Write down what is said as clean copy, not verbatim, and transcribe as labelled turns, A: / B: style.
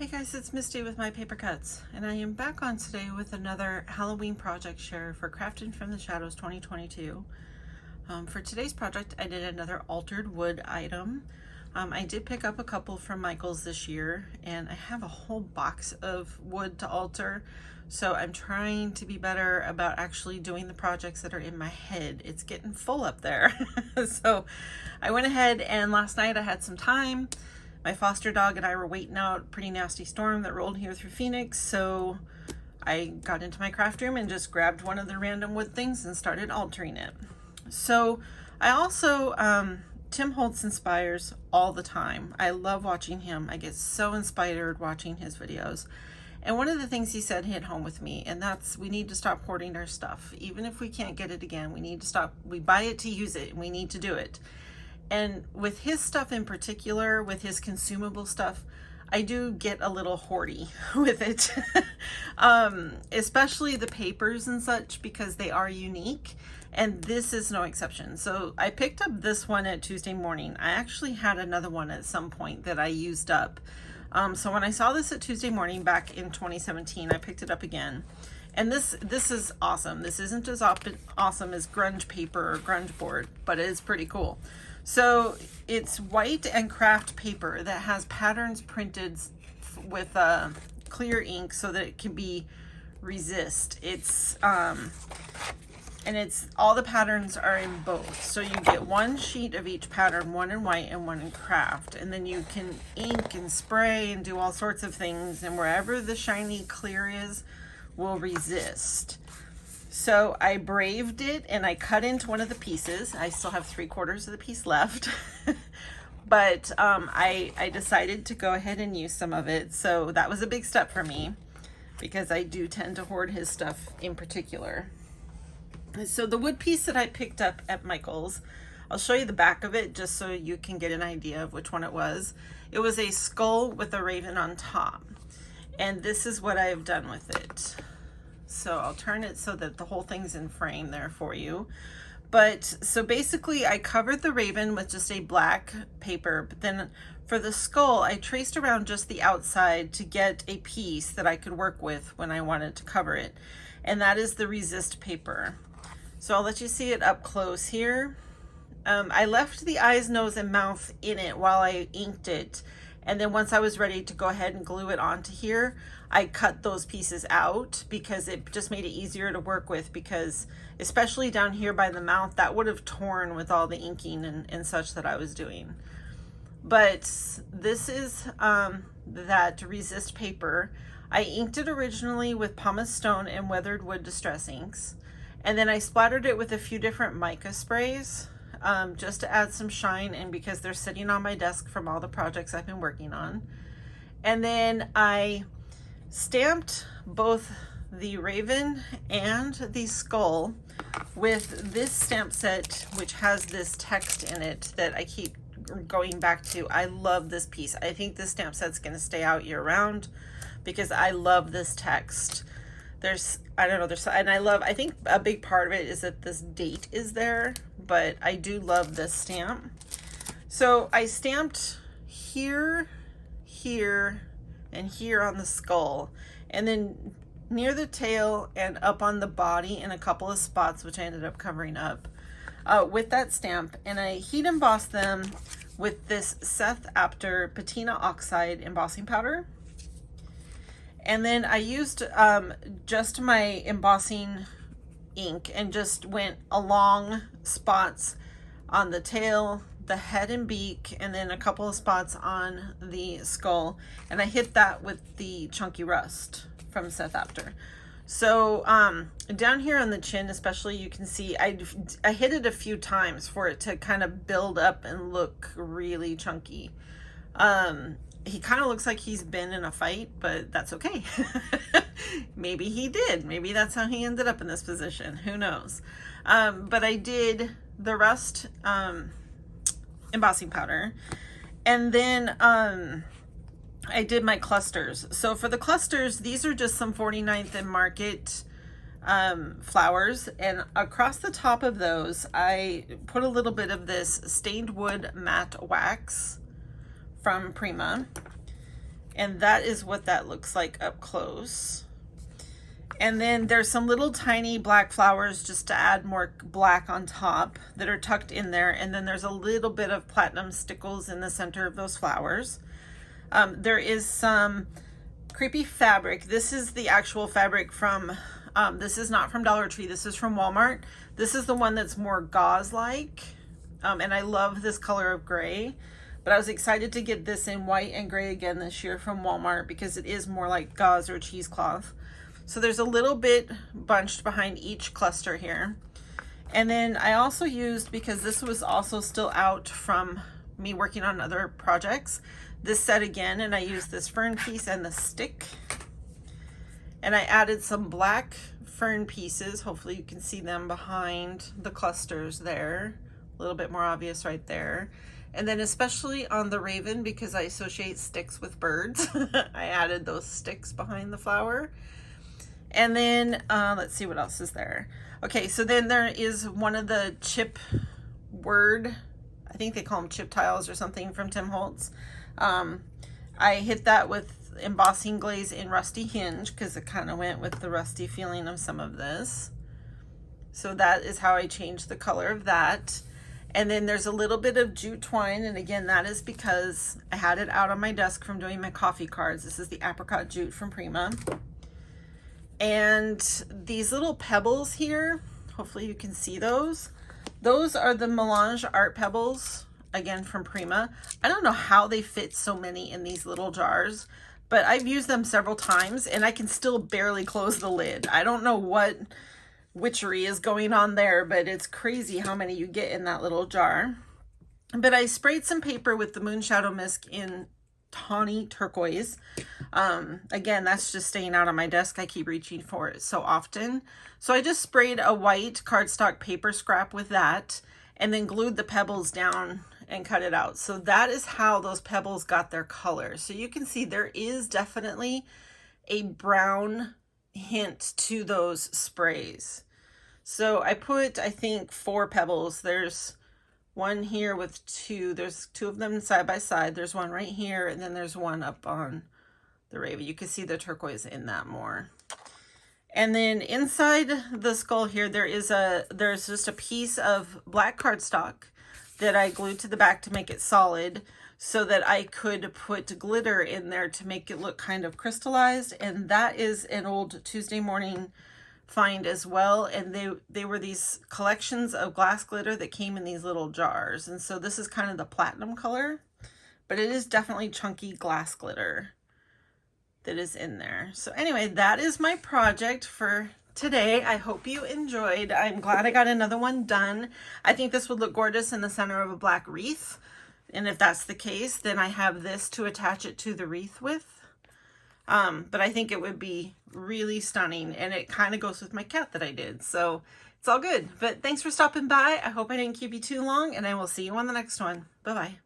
A: Hey guys, it's Misty with My Paper Cuts, and I am back on today with another Halloween project share for Crafting from the Shadows 2022. For today's project, I did another altered wood item. I did pick up a couple from Michaels this year, and I have a whole box of wood to alter, so I'm trying to be better about actually doing the projects that are in my head. It's getting full up there. So I went ahead, and last night I had some time. My foster dog and I were waiting out a pretty nasty storm that rolled here through Phoenix, so I got into my craft room and just grabbed one of the random wood things and started altering it. So I also, Tim Holtz inspires all the time. I love watching him. I get so inspired watching his videos. And one of the things he said hit home with me, and that's we need to stop hoarding our stuff. Even if we can't get it again, we need to stop. We buy it to use it, and we need to do it. And with his stuff in particular, with his consumable stuff, I do get a little hoardy with it. Especially the papers and such, because they are unique. And this is no exception. So I picked up this one at Tuesday morning. I actually had another one at some point that I used up. So when I saw this at Tuesday morning back in 2017, I picked it up again. And this is awesome. This isn't as awesome as grunge paper or grunge board, but it is pretty cool. So it's white and craft paper that has patterns printed with clear ink so that it can be resist. It's and it's all the patterns are in both. So you get one sheet of each pattern, one in white and one in craft, and then you can ink and spray and do all sorts of things, and wherever the shiny clear is will resist. So I braved it and I cut into one of the pieces. I still have 3/4 of the piece left. But I decided to go ahead and use some of it. So that was a big step for me because I do tend to hoard his stuff in particular. So the wood piece that I picked up at Michaels, I'll show you the back of it just so you can get an idea of which one it was. It was a skull with a raven on top. And this is what I've done with it. So I'll turn it so that the whole thing's in frame there for you. But so basically I covered the raven with just a black paper, but then for the skull, I traced around just the outside to get a piece that I could work with when I wanted to cover it. And that is the resist paper. So I'll let you see it up close here. I left the eyes, nose, and mouth in it while I inked it. And then once I was ready to go ahead and glue it onto here, I cut those pieces out because it just made it easier to work with, because especially down here by the mouth, that would have torn with all the inking and such that I was doing. But this is that resist paper. I inked it originally with pumice stone and weathered wood distress inks. And then I splattered it with a few different mica sprays. Just to add some shine, and because they're sitting on my desk from all the projects I've been working on. And then I stamped both the raven and the skull with this stamp set, which has this text in it that I keep going back to. I love this piece. I think this stamp set's going to stay out year round because I love this text. I think a big part of it is that this date is there, but I do love this stamp. So I stamped here, here, and here on the skull, and then near the tail and up on the body in a couple of spots, which I ended up covering up with that stamp. And I heat embossed them with this Seth Apter Patina Oxide embossing powder. And then I used just my embossing ink and just went along spots on the tail, the head and beak, and then a couple of spots on the skull. And I hit that with the Chunky Rust from Seth Apter. So down here on the chin especially, you can see I hit it a few times for it to kind of build up and look really chunky. He kind of looks like he's been in a fight, but that's okay. Maybe he did. Maybe that's how he ended up in this position. Who knows? But I did the rust embossing powder. And then I did my clusters. So for the clusters, these are just some 49th and Market flowers. And across the top of those, I put a little bit of this stained wood matte wax from Prima. And that is what that looks like up close. And then there's some little tiny black flowers just to add more black on top that are tucked in there. And then there's a little bit of platinum stickles in the center of those flowers. There is some creepy fabric. This is the actual fabric from, this is not from Dollar Tree. This is from Walmart. This is the one that's more gauze-like. And I love this color of gray. But I was excited to get this in white and gray again this year from Walmart because it is more like gauze or cheesecloth. So there's a little bit bunched behind each cluster here. And then I also used, because this was also still out from me working on other projects, this set again, and I used this fern piece and the stick. And I added some black fern pieces. Hopefully you can see them behind the clusters there. A little bit more obvious right there. And then especially on the raven, because I associate sticks with birds, I added those sticks behind the flower. And then let's see what else is there. Okay, so then there is one of the chip word, I think they call them chip tiles or something, from Tim Holtz. I hit that with embossing glaze in Rusty Hinge because it kind of went with the rusty feeling of some of this. So that is how I changed the color of that. And then there's a little bit of jute twine, and again, that is because I had it out on my desk from doing my coffee cards. This is the apricot jute from Prima. And these little pebbles here, hopefully you can see those. Those are the Melange Art Pebbles, again from Prima. I don't know how they fit so many in these little jars, but I've used them several times and I can still barely close the lid. I don't know what witchery is going on there, but it's crazy how many you get in that little jar. But I sprayed some paper with the Moonshadow Mist in tawny turquoise. Again, that's just staying out on my desk. I keep reaching for it so often. So I just sprayed a white cardstock paper scrap with that and then glued the pebbles down and cut it out. So that is how those pebbles got their color. So you can see there is definitely a brown hint to those sprays. So I put, I think, 4 pebbles. There's one here with 2. There's 2 of them side by side. There's one right here, and then there's one up on the raven. You can see the turquoise in that more. And then inside the skull here, there's just a piece of black cardstock that I glued to the back to make it solid so that I could put glitter in there to make it look kind of crystallized. And that is an old Tuesday Morning find as well. And they were these collections of glass glitter that came in these little jars. And so this is kind of the platinum color, but it is definitely chunky glass glitter that is in there. So anyway, that is my project for today. I hope you enjoyed. I'm glad I got another one done. I think this would look gorgeous in the center of a black wreath. And if that's the case, then I have this to attach it to the wreath with. But I think it would be really stunning, and it kind of goes with my cat that I did. So it's all good. But thanks for stopping by. I hope I didn't keep you too long, and I will see you on the next one. Bye-bye.